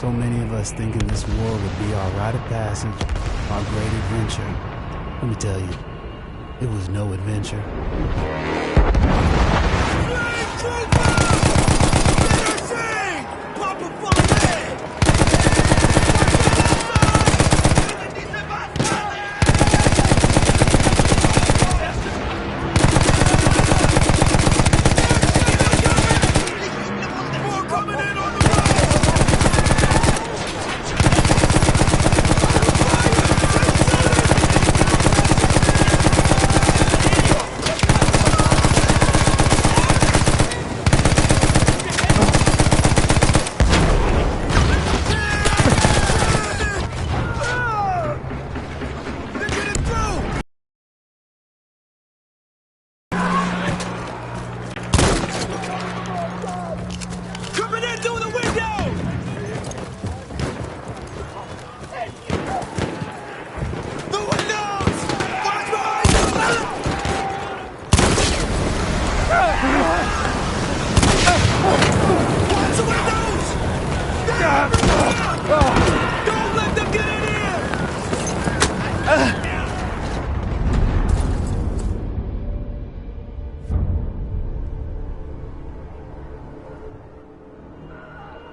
So many of us thinking this war would be our rite of passage, our great adventure. Let me tell you, it was no adventure.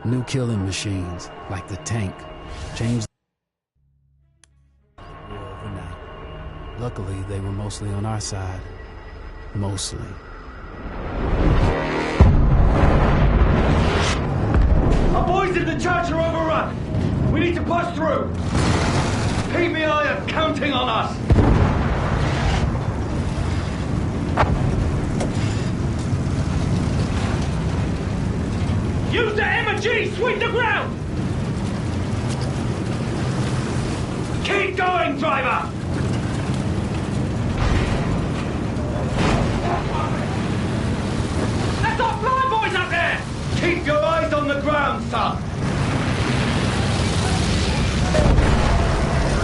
New killing machines, like the tank, changed the war overnight. Luckily, they were mostly on our side. Mostly. Our boys in the church are overrun. We need to push through. PBI are counting on us. Use the M&G! Sweep the ground! Keep going, driver! That's our fly boys up there! Keep your eyes on the ground, son!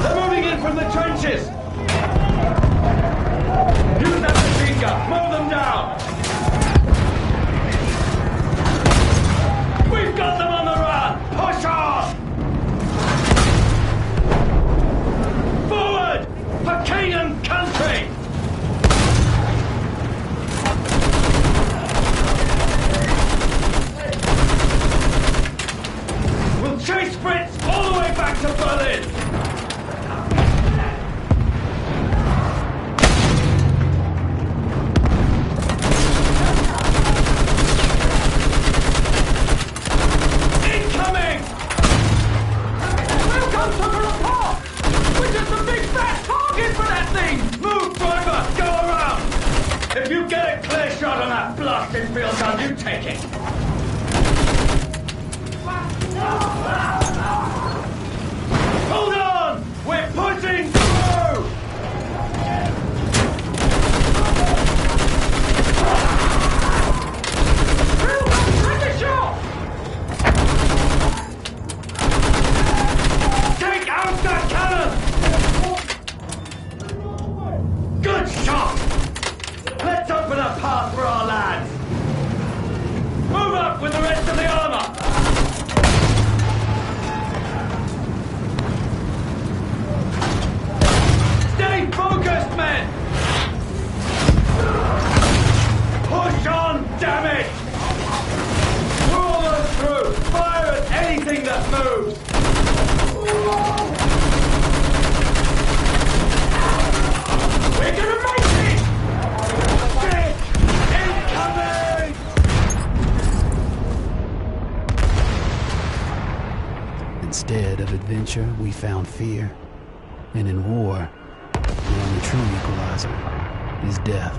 They're moving in from the trenches! Use that machine gun! Mow them down! We've got them on the run! Push on! Forward! For king and country! We'll chase Fritz all the way back to Berlin! If you get a clear shot on that blasted field gun, you take it. Hold on! We're pushing through! Take a shot! Take out that cannon! Good shot! Let's open a path for our lads! Move up with the rest of the armor! Stay focused, men! Push on, damn it! Pull them through! Fire at anything that moves! We're gonna make it! Instead of adventure, we found fear. And in war, the only true equalizer is death.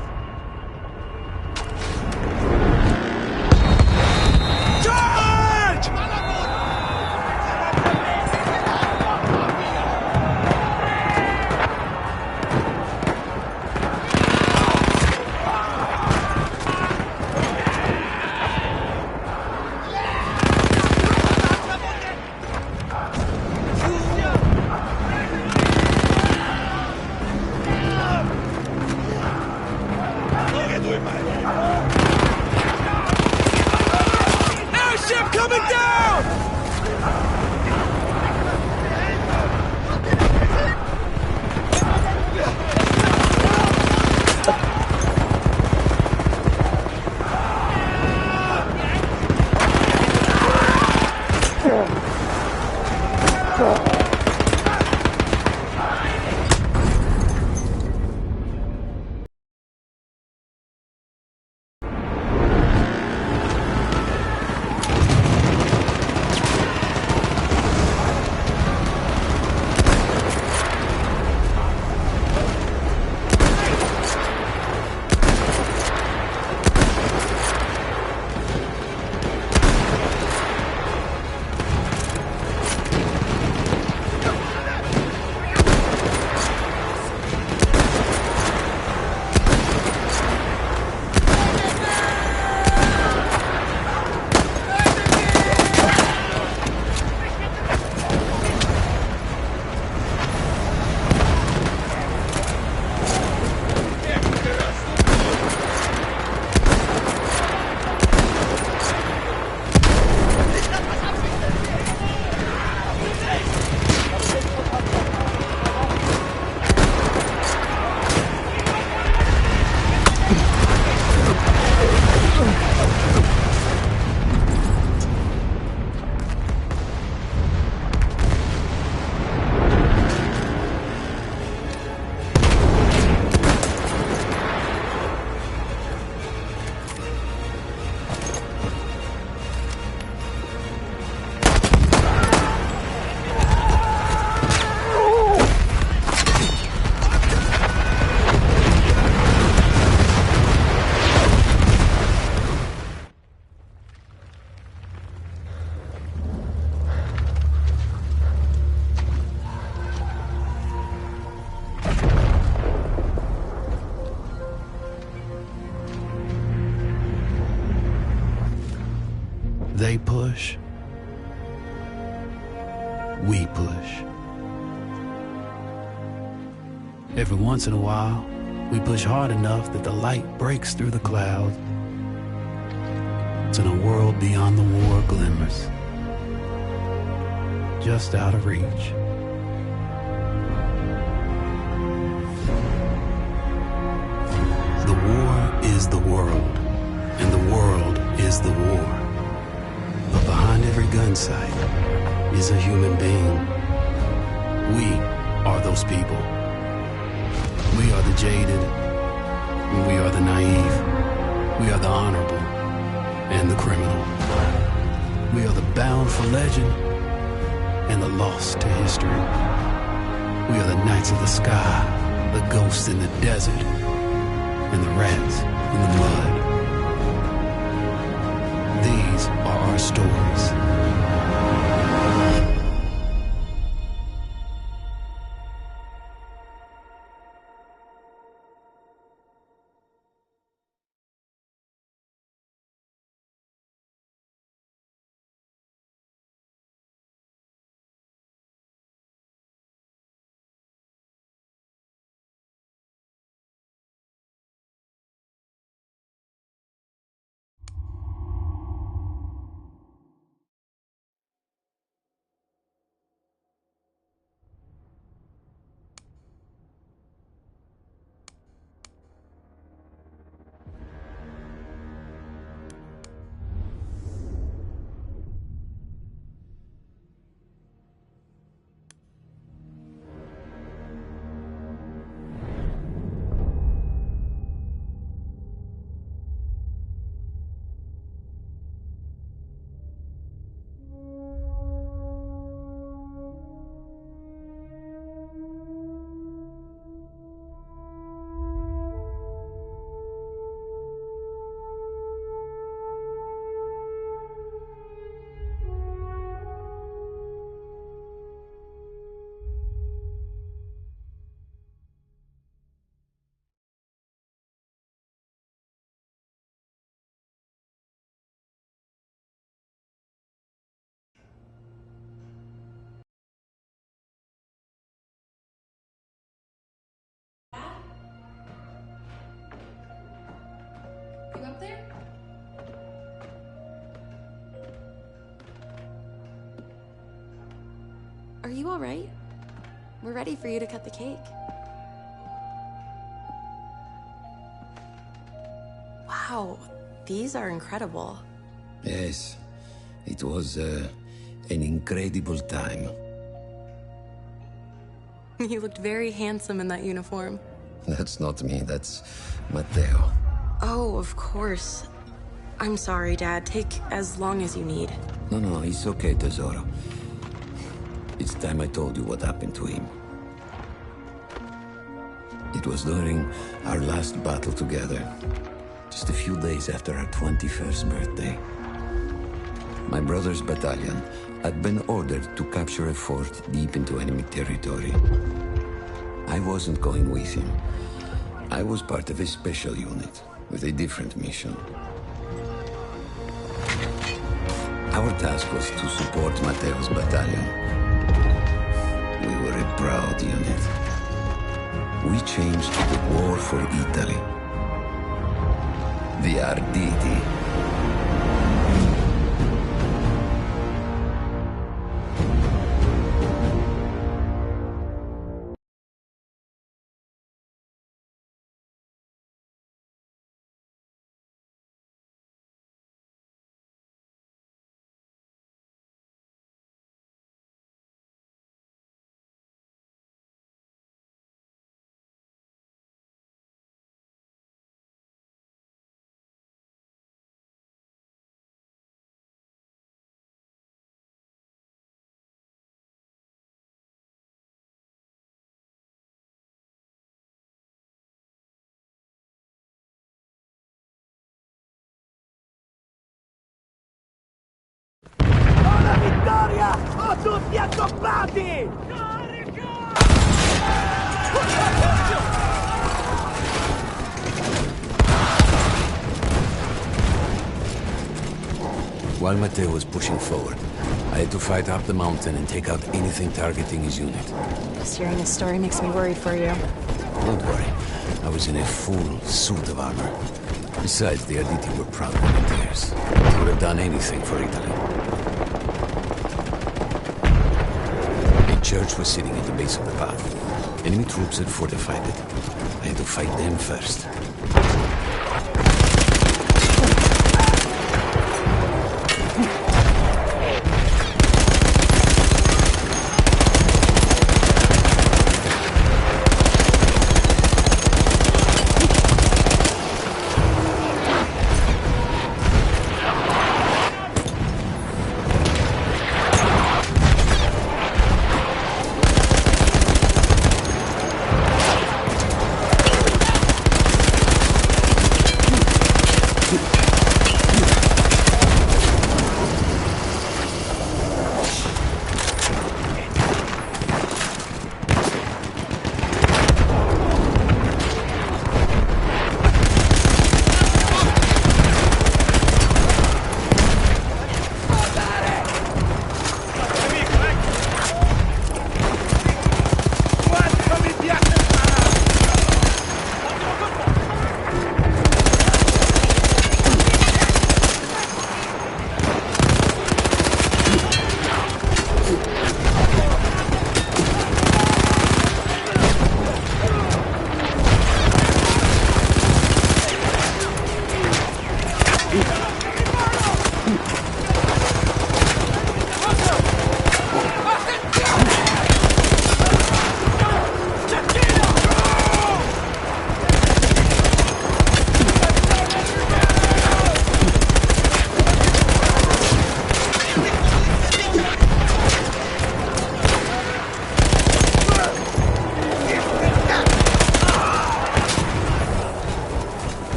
They push, we push. Every once in a while, we push hard enough that the light breaks through the clouds. It's in a world beyond the war glimmers, just out of reach. The war is the world, and the world is the war. But behind every gun sight is a human being. We are those people. We are the jaded, and we are the naive. We are the honorable and the criminal. We are the bound for legend and the lost to history. We are the knights of the sky, the ghosts in the desert, and the rats in the mud. These are our stories. You up there? Are you all right? We're ready for you to cut the cake. Wow, these are incredible. Yes, it was an incredible time. You looked very handsome in that uniform. That's not me, that's Matteo. Oh, of course. I'm sorry, Dad. Take as long as you need. No, it's okay, Tesoro. It's time I told you what happened to him. It was during our last battle together, just a few days after our 21st birthday. My brother's battalion had been ordered to capture a fort deep into enemy territory. I wasn't going with him. I was part of a special unit with a different mission. Our task was to support Matteo's battalion. We were a proud unit. We changed the war for Italy. The Arditi. While Matteo was pushing forward, I had to fight up the mountain and take out anything targeting his unit. Just hearing this story makes me worry for you. Don't worry. I was in a full suit of armor. Besides, the Arditi were proud volunteers. They would have done anything for Italy. A church was sitting at the base of the path. Enemy troops had fortified it. I had to fight them first.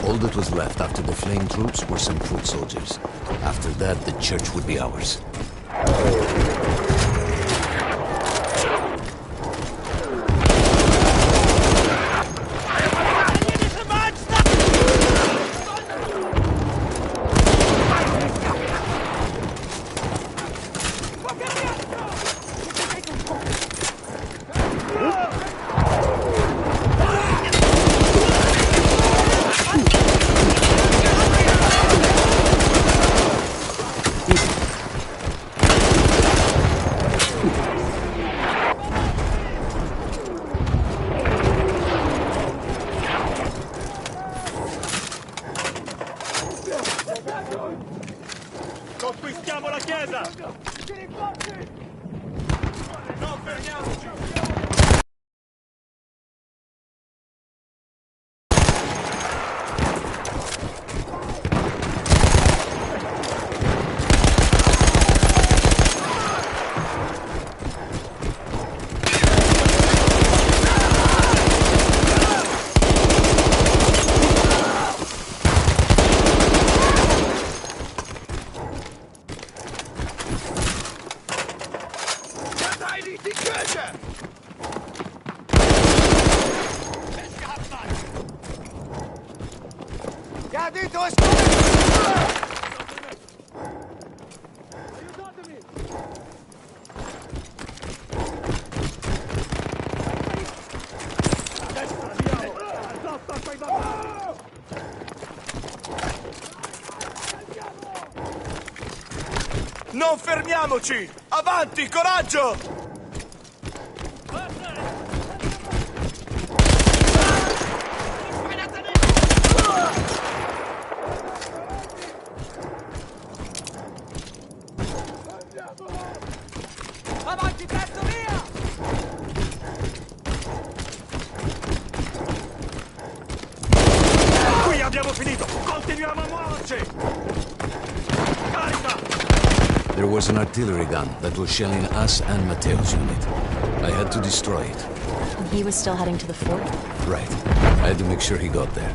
All that was left after the fleeing troops were some foot soldiers. After that, the church would be ours. Non fermiamoci! Avanti, coraggio! Avanti, presto, via! Qui abbiamo finito! Continuiamo a muoverci! Carica! There was an artillery gun that was shelling us and Matteo's unit. I had to destroy it. And he was still heading to the fort? Right. I had to make sure he got there.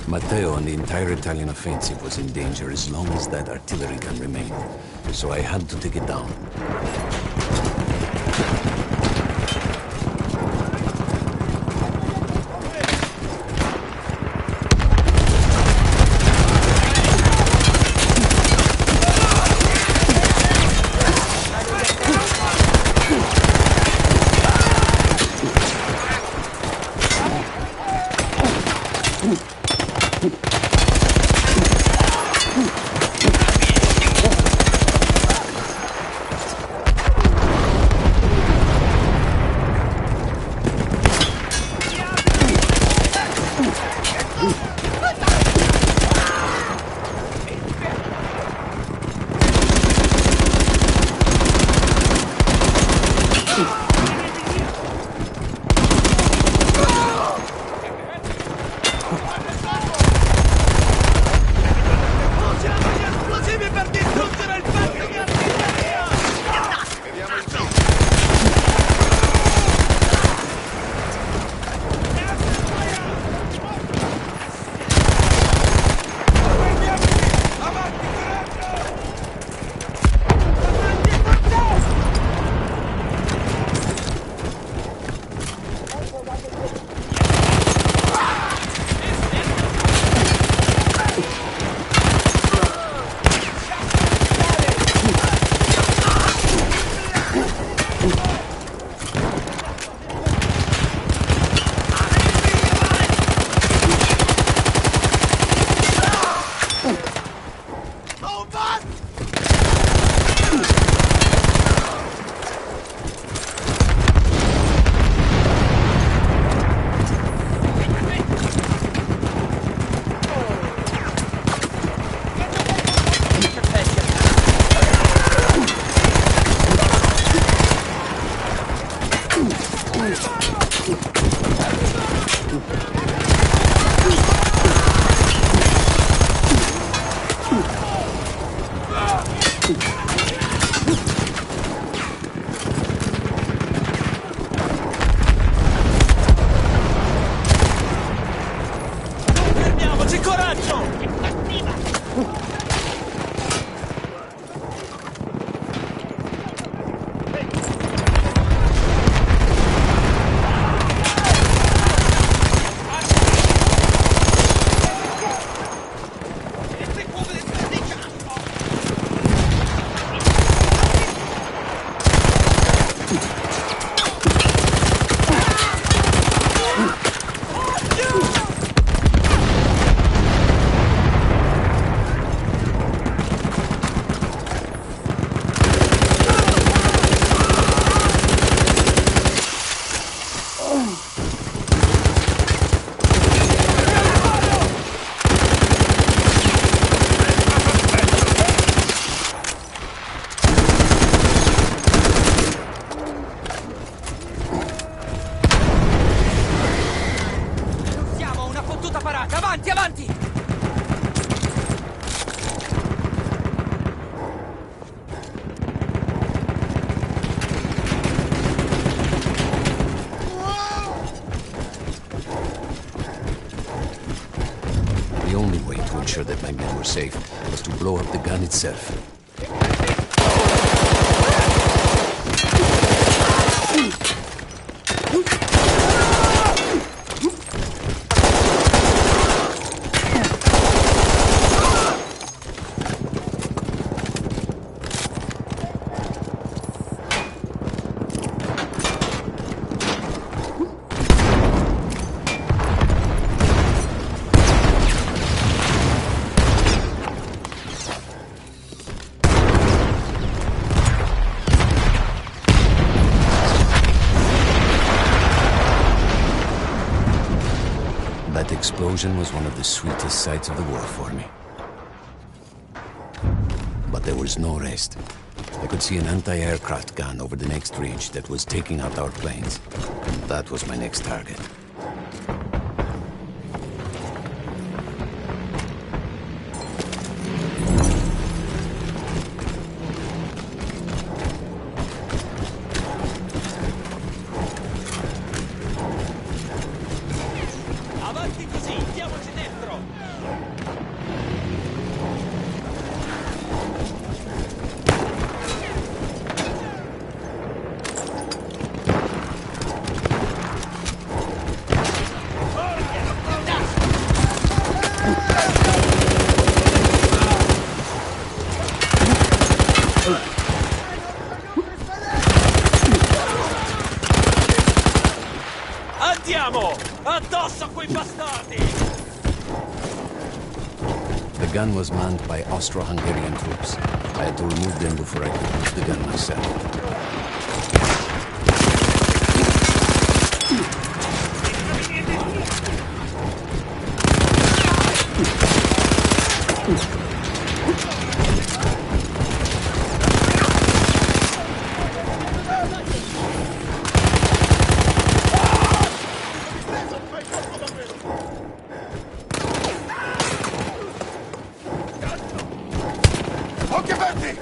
Matteo and the entire Italian offensive was in danger as long as that artillery gun remained. So I had to take it down. only way to ensure that my men were safe was to blow up the gun itself. That explosion was one of the sweetest sights of the war for me. But there was no rest. I could see an anti-aircraft gun over the next ridge that was taking out our planes. And that was my next target. Avanti così, diamoci dentro! Andiamo! Addosso a quei bastardi! The gun was manned by Austro-Hungarian troops. I had to remove them before I could use the gun myself. Occhi aperti!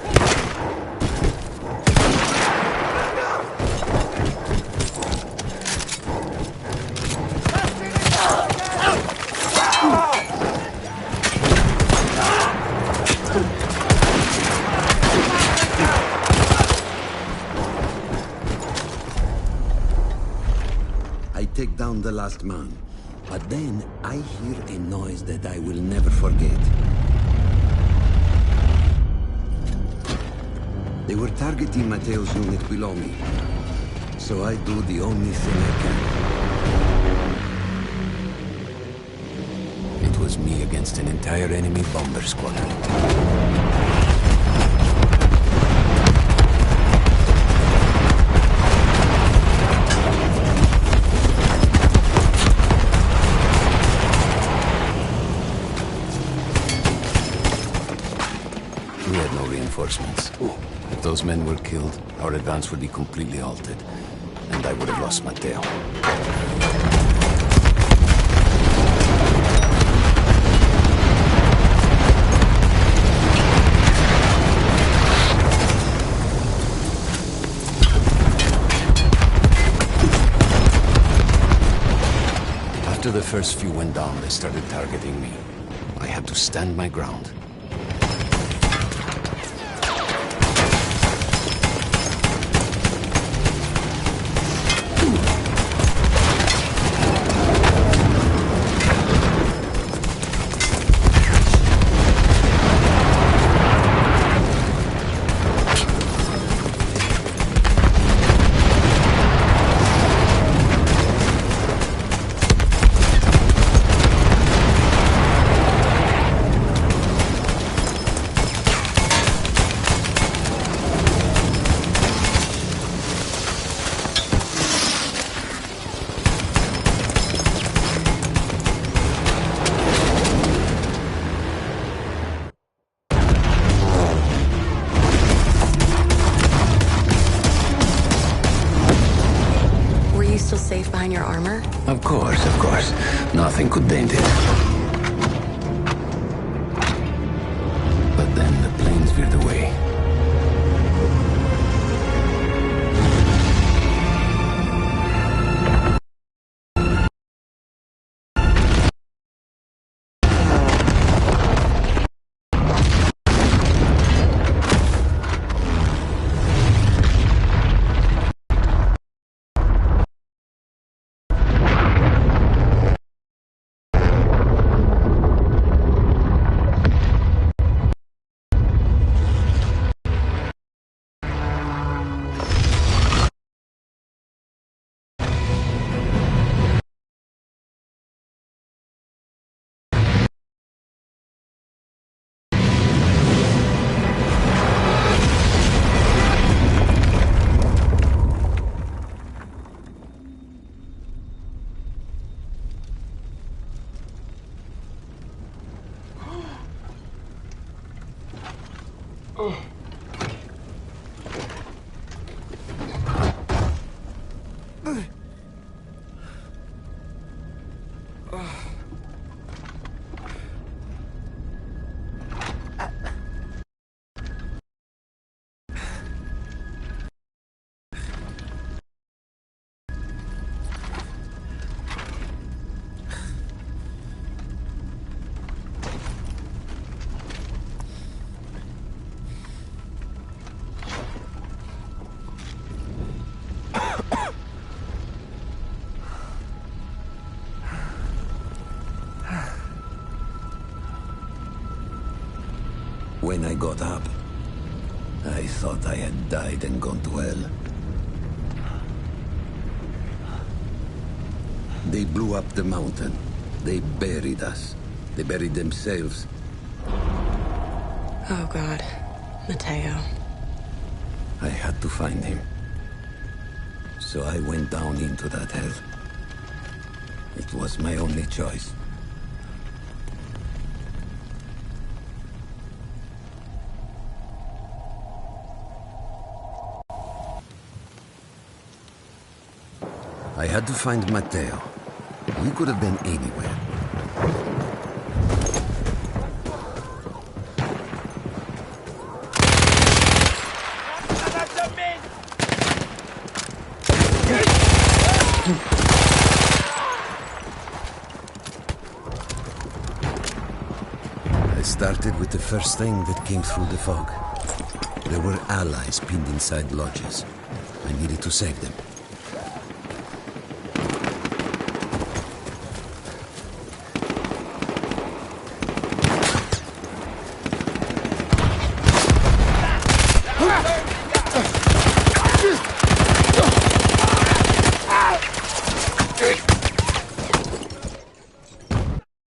I take down the last man, but then I hear a noise that I will never forget. They were targeting Matteo's unit below me, so I do the only thing I can. It was me against an entire enemy bomber squadron. We had no reinforcements. If those men were killed, our advance would be completely halted, and I would have lost Matteo. After the first few went down, they started targeting me. I had to stand my ground. Still safe behind your armor? Of course, of course. Nothing could dent it. But then the planes veered away. When I got up, I thought I had died and gone to hell. They blew up the mountain. They buried us. They buried themselves. Oh, God. Mateo. I had to find him. So I went down into that hell. It was my only choice. I had to find Mateo. He could have been anywhere. I started with the first thing that came through the fog. There were allies pinned inside lodges. I needed to save them.